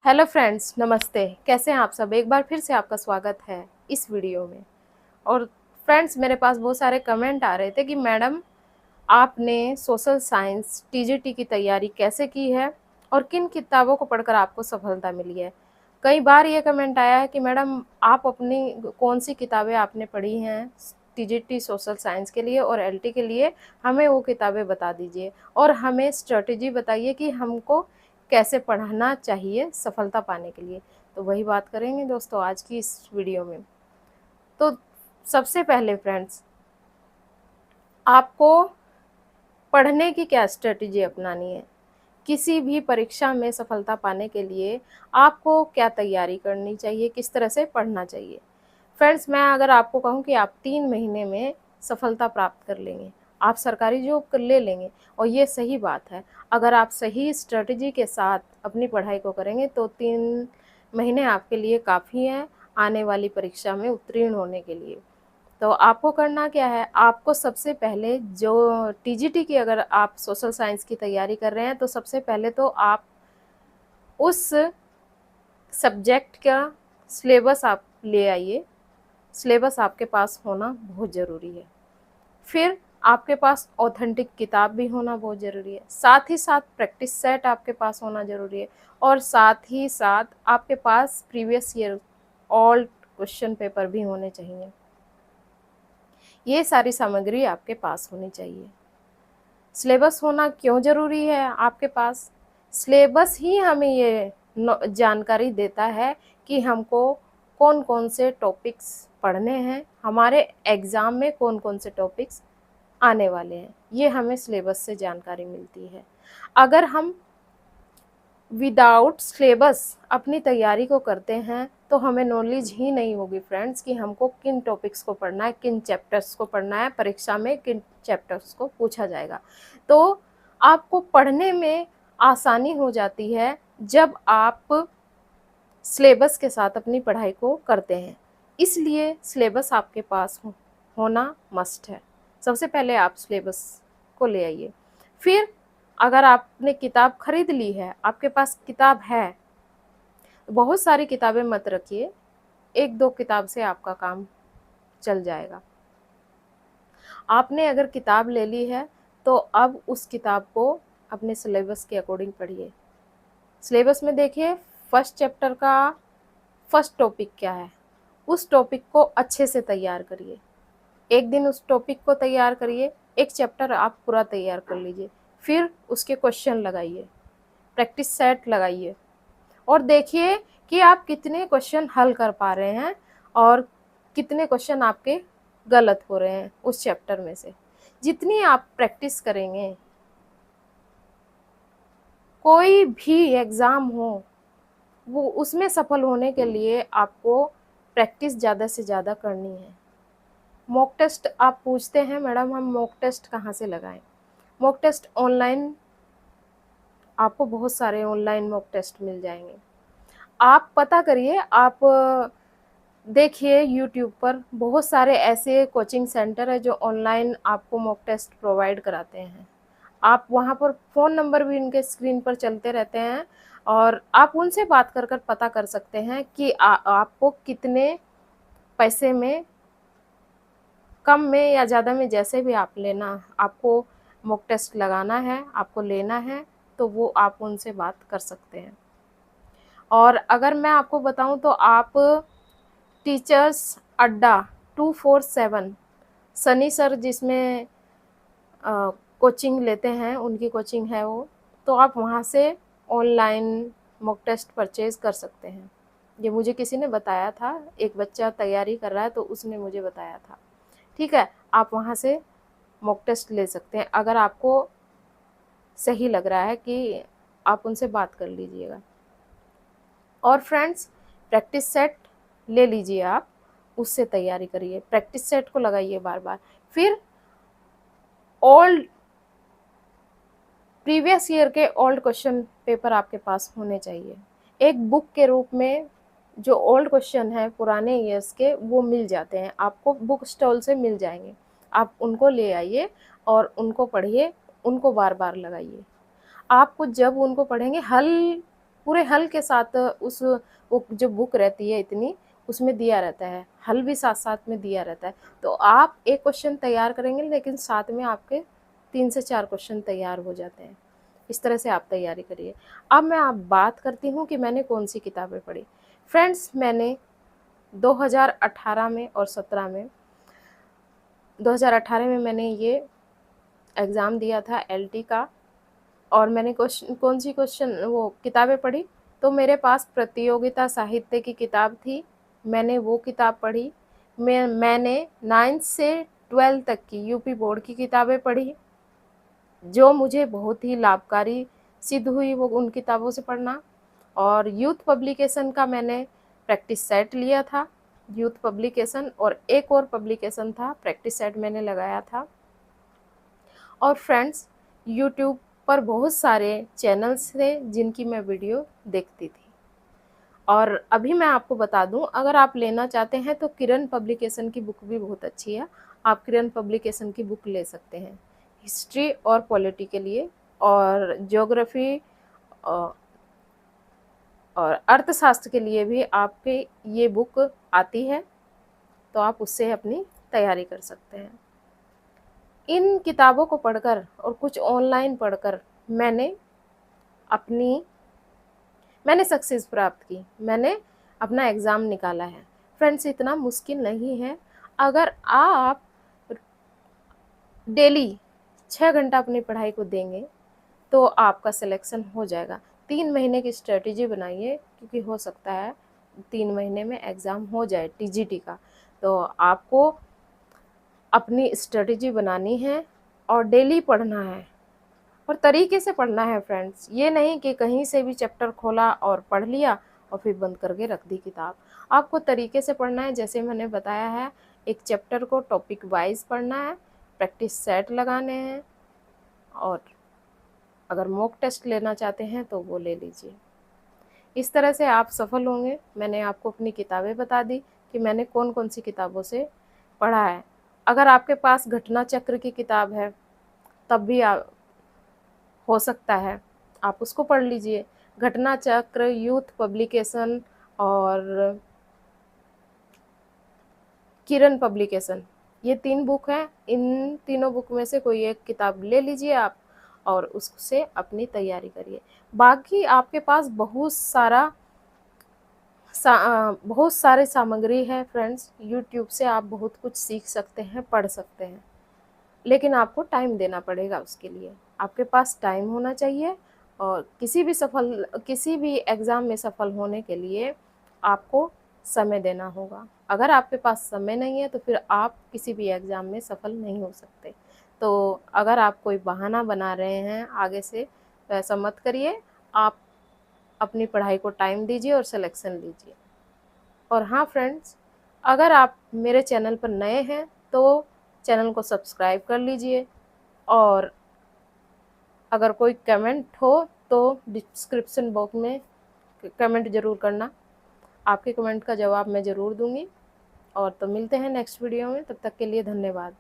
Hello friends, नमस्ते। कैसे हैं आप सब? एक बार फिर से आपका स्वागत है इस वीडियो में। और फ्रेंड्स, मेरे पास बहुत सारे कमेंट आ रहे थे कि मैडम, आपने सोशल साइंस टीजीटी की तैयारी कैसे की है और किन किताबों को पढ़कर आपको सफलता मिली है। कई बार ये कमेंट आया है कि मैडम, आप अपनी कौन सी किताबें आपने पढ़ी हैं टीजीटी सोशल साइंस के लिए और एलटी के लिए, हमें वो किताबें बता दीजिए और हमें स्ट्रेटजी बताइए कि हमको कैसे पढ़ना चाहिए सफलता पाने के लिए। तो वही बात करेंगे दोस्तों आज की इस वीडियो में। तो सबसे पहले फ्रेंड्स, आपको पढ़ने की क्या स्ट्रेटजी अपनानी है, किसी भी परीक्षा में सफलता पाने के लिए आपको क्या तैयारी करनी चाहिए, किस तरह से पढ़ना चाहिए। फ्रेंड्स, मैं अगर आपको कहूँ कि आप 3 महीने में सफलता प्राप्त कर लेंगे, आप सरकारी जॉब ले लेंगे, और ये सही बात है। अगर आप सही स्ट्रेटजी के साथ अपनी पढ़ाई को करेंगे तो 3 महीने आपके लिए काफ़ी हैं आने वाली परीक्षा में उत्तीर्ण होने के लिए। तो आपको करना क्या है, आपको सबसे पहले जो टीजीटी की अगर आप सोशल साइंस की तैयारी कर रहे हैं तो सबसे पहले तो आप उस सब्जेक्ट का सिलेबस आप ले आइए। सिलेबस आपके पास होना बहुत ज़रूरी है। फिर आपके पास ऑथेंटिक किताब भी होना बहुत ज़रूरी है। साथ ही साथ प्रैक्टिस सेट आपके पास होना ज़रूरी है, और साथ ही साथ आपके पास previous year all question paper भी होने चाहिए। ये सारी सामग्री आपके पास होनी चाहिए। सिलेबस होना क्यों ज़रूरी है आपके पास? सिलेबस ही हमें ये जानकारी देता है कि हमको कौन कौन से टॉपिक्स पढ़ने हैं, हमारे एग्ज़ाम में कौन कौन से टॉपिक्स आने वाले हैं। ये हमें सिलेबस से जानकारी मिलती है। अगर हम विदाउट सिलेबस अपनी तैयारी को करते हैं तो हमें नॉलेज ही नहीं होगी फ्रेंड्स कि हमको किन टॉपिक्स को पढ़ना है, किन चैप्टर्स को पढ़ना है, परीक्षा में किन चैप्टर्स को पूछा जाएगा। तो आपको पढ़ने में आसानी हो जाती है जब आप सिलेबस के साथ अपनी पढ़ाई को करते हैं। इसलिए सिलेबस आपके पास होना मस्ट है। सबसे पहले आप सिलेबस को ले आइए। फिर अगर आपने किताब खरीद ली है, आपके पास किताब है, बहुत सारी किताबें मत रखिए, 1-2 किताब से आपका काम चल जाएगा। आपने अगर किताब ले ली है तो अब उस किताब को अपने सिलेबस के अकॉर्डिंग पढ़िए। सिलेबस में देखिए, फर्स्ट चैप्टर का फर्स्ट टॉपिक क्या है, उस टॉपिक को अच्छे से तैयार करिए। एक दिन उस टॉपिक को तैयार करिए, एक चैप्टर आप पूरा तैयार कर लीजिए। फिर उसके क्वेश्चन लगाइए, प्रैक्टिस सेट लगाइए, और देखिए कि आप कितने क्वेश्चन हल कर पा रहे हैं और कितने क्वेश्चन आपके गलत हो रहे हैं उस चैप्टर में से। जितनी आप प्रैक्टिस करेंगे, कोई भी एग्ज़ाम हो, वो उसमें सफल होने के लिए आपको प्रैक्टिस ज़्यादा से ज़्यादा करनी है। मॉक टेस्ट आप पूछते हैं मैडम, हम मॉक टेस्ट कहाँ से लगाएं? मॉक टेस्ट ऑनलाइन, आपको बहुत सारे ऑनलाइन मॉक टेस्ट मिल जाएंगे। आप पता करिए, आप देखिए यूट्यूब पर बहुत सारे ऐसे कोचिंग सेंटर है जो ऑनलाइन आपको मॉक टेस्ट प्रोवाइड कराते हैं। आप वहाँ पर फ़ोन नंबर भी इनके स्क्रीन पर चलते रहते हैं, और आप उनसे बात कर पता कर सकते हैं कि आपको कितने पैसे में, कम में या ज़्यादा में, जैसे भी आप लेना, आपको मॉक टेस्ट लगाना है, आपको लेना है, तो वो आप उनसे बात कर सकते हैं। और अगर मैं आपको बताऊं तो आप टीचर्स अड्डा 247, सनी सर जिसमें कोचिंग लेते हैं, उनकी कोचिंग है वो, तो आप वहाँ से ऑनलाइन मॉक टेस्ट परचेज़ कर सकते हैं। ये मुझे किसी ने बताया था, एक बच्चा तैयारी कर रहा है तो उसने मुझे बताया था। ठीक है, आप वहाँ से मॉक टेस्ट ले सकते हैं अगर आपको सही लग रहा है कि आप उनसे बात कर लीजिएगा। और फ्रेंड्स, प्रैक्टिस सेट ले लीजिए, आप उससे तैयारी करिए, प्रैक्टिस सेट को लगाइए बार बार। फिर ओल्ड प्रीवियस ईयर के ओल्ड क्वेश्चन पेपर आपके पास होने चाहिए। एक बुक के रूप में जो ओल्ड क्वेश्चन है पुराने ईयर्स के, वो मिल जाते हैं, आपको बुक स्टॉल से मिल जाएंगे। आप उनको ले आइए और उनको पढ़िए, उनको बार बार लगाइए। आपको जब उनको पढ़ेंगे, हल पूरे हल के साथ उस वो जो बुक रहती है इतनी, उसमें दिया रहता है, हल भी साथ-साथ में दिया रहता है। तो आप एक क्वेश्चन तैयार करेंगे लेकिन साथ में आपके 3 से 4 क्वेश्चन तैयार हो जाते हैं। इस तरह से आप तैयारी करिए। अब मैं आप बात करती हूँ कि मैंने कौन-सी किताबें पढ़ी। फ्रेंड्स, मैंने 2018 में और 17 में 2018 में मैंने ये एग्ज़ाम दिया था एलटी का, और मैंने कौन-सी क्वेश्चन वो किताबें पढ़ी, तो मेरे पास प्रतियोगिता साहित्य की किताब थी, मैंने वो किताब पढ़ी। मैंने 9th से 12th तक की यूपी बोर्ड की किताबें पढ़ी, जो मुझे बहुत ही लाभकारी सिद्ध हुई वो उन किताबों से पढ़ना। और यूथ पब्लिकेशन का मैंने प्रैक्टिस सेट लिया था, यूथ पब्लिकेशन, और एक और पब्लिकेशन था प्रैक्टिस सेट मैंने लगाया था। और फ्रेंड्स, यूट्यूब पर बहुत सारे चैनल्स थे जिनकी मैं वीडियो देखती थी। और अभी मैं आपको बता दूं, अगर आप लेना चाहते हैं तो किरण पब्लिकेशन की बुक भी बहुत अच्छी है, आप किरण पब्लिकेशन की बुक ले सकते हैं हिस्ट्री और पॉलिटी के लिए, और ज्योग्राफी और अर्थशास्त्र के लिए भी आपके ये बुक आती है, तो आप उससे अपनी तैयारी कर सकते हैं। इन किताबों को पढ़कर और कुछ ऑनलाइन पढ़कर अपनी मैंने सक्सेस प्राप्त की, मैंने अपना एग्ज़ाम निकाला है। फ्रेंड्स, इतना मुश्किल नहीं है। अगर आप डेली 6 घंटा अपनी पढ़ाई को देंगे तो आपका सिलेक्शन हो जाएगा। 3 महीने की स्ट्रेटजी बनाइए, क्योंकि हो सकता है 3 महीने में एग्ज़ाम हो जाए टीजीटी का। तो आपको अपनी स्ट्रेटजी बनानी है और डेली पढ़ना है, और तरीके से पढ़ना है फ्रेंड्स। ये नहीं कि कहीं से भी चैप्टर खोला और पढ़ लिया और फिर बंद करके रख दी किताब। आपको तरीके से पढ़ना है, जैसे मैंने बताया है, एक चैप्टर को टॉपिक वाइज पढ़ना है, प्रैक्टिस सेट लगाने हैं, और अगर मॉक टेस्ट लेना चाहते हैं तो वो ले लीजिए। इस तरह से आप सफल होंगे। मैंने आपको अपनी किताबें बता दी कि मैंने कौन कौन सी किताबों से पढ़ा है। अगर आपके पास घटना चक्र की किताब है तब भी हो सकता है आप उसको पढ़ लीजिए। घटना चक्र, यूथ पब्लिकेशन और किरण पब्लिकेशन, ये 3 बुक हैं। इन तीनों बुक में से कोई एक किताब ले लीजिए आप और उससे अपनी तैयारी करिए। बाकी आपके पास बहुत सारे सामग्री है फ्रेंड्स। यूट्यूब से आप बहुत कुछ सीख सकते हैं, पढ़ सकते हैं, लेकिन आपको टाइम देना पड़ेगा उसके लिए। आपके पास टाइम होना चाहिए, और किसी भी एग्ज़ाम में सफल होने के लिए आपको समय देना होगा। अगर आपके पास समय नहीं है तो फिर आप किसी भी एग्ज़ाम में सफल नहीं हो सकते। तो अगर आप कोई बहाना बना रहे हैं आगे से, तो ऐसा मत करिए। आप अपनी पढ़ाई को टाइम दीजिए और सिलेक्शन लीजिए। और हाँ फ्रेंड्स, अगर आप मेरे चैनल पर नए हैं तो चैनल को सब्सक्राइब कर लीजिए, और अगर कोई कमेंट हो तो डिस्क्रिप्शन बॉक्स में कमेंट ज़रूर करना। आपके कमेंट का जवाब मैं ज़रूर दूंगी। और तो मिलते हैं नेक्स्ट वीडियो में, तब तक के लिए धन्यवाद।